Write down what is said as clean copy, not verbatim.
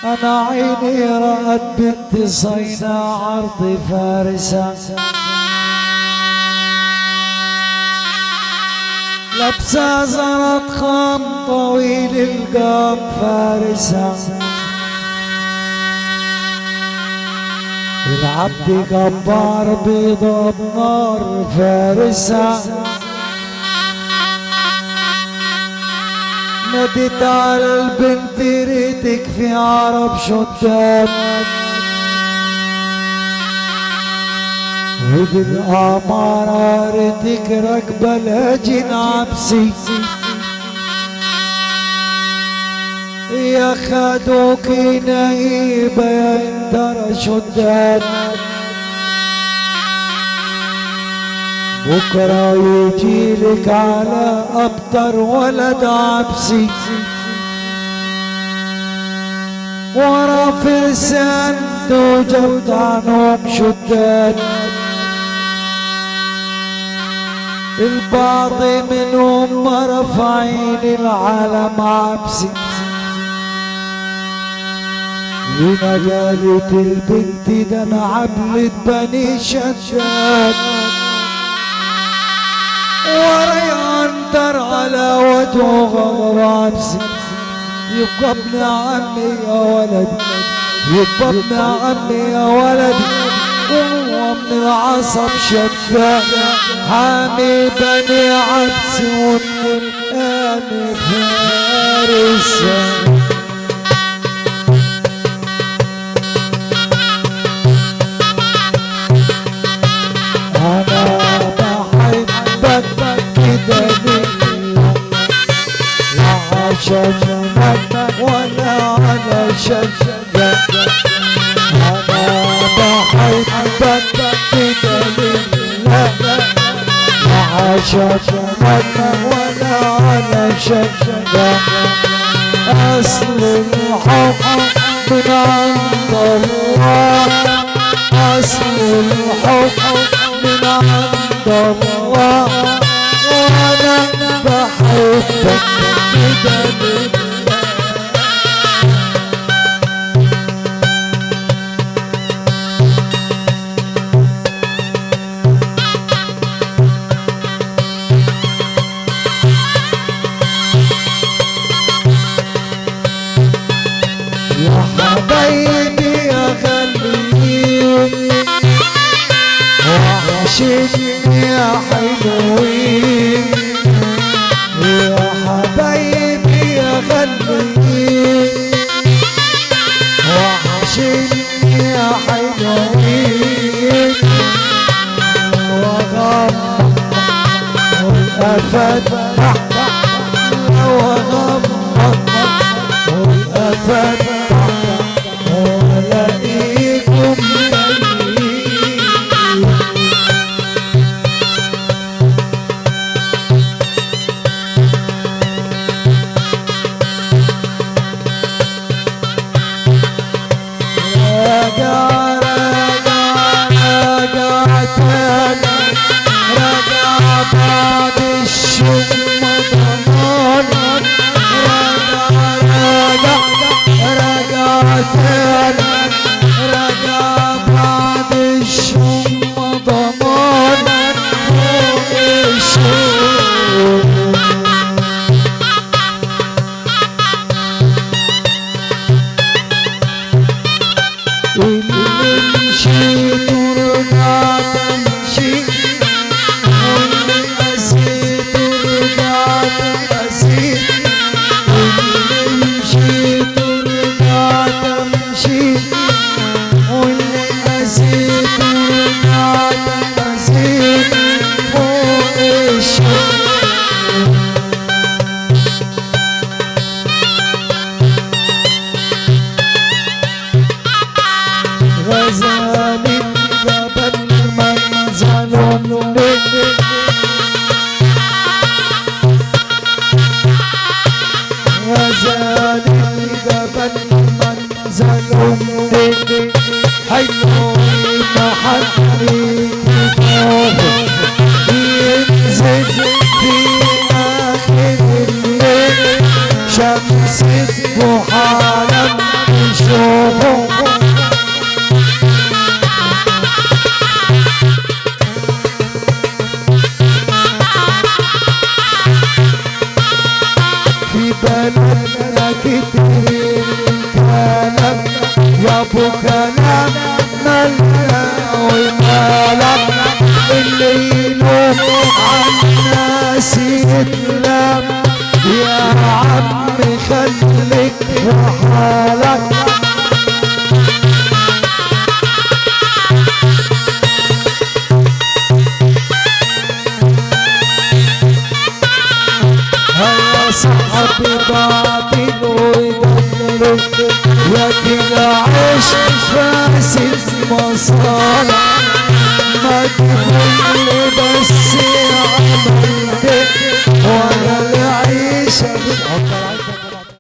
أنا عيني رأت بنت صينا عرض فارسة لابسة زرط خام طويل القام فارسة العبد جبار بيضة بنار فارسة ناديت على البنت ريتك في عرب شداد وبالأمارة ريتك راكبة لاجن عبسي يا خدوكي نايبة يا انترى شداد بكرة يجيلك على أبطر ولد عبسي ورا فرسان توجد عنهم شداد البعض منهم رافعين العالم عبسي هنا قالت البنت ده انا عبلة بني شداد وري عنتر على وجهه غضب عبسي يبقى ابن عمي يا ولد يبقى ابن عمي يا ولد وهو من العصب شداد حامي بني عبسي ومن الآن فارسة ولا على شجرة أنا بحبك بدليل مع شجرة ولا على شجرة أصل الحب من عند الله أصل الحب من عند الله وأنا بحبك بدليل حبايبي يا غاليين وحشتني يا حلوين يا حبايبي يا غاليين وحشتني يا حلوين وغمض والأفتح وغمض والأفتح شمس الضحى لما ابو كلام مالنا ومالك اللي يلوم عالناس يتلام يا عم خليك في حالك هيا صاحبي باطل ويقلب ياكل عيش فاسد مصالح ما تقول بس يا عمل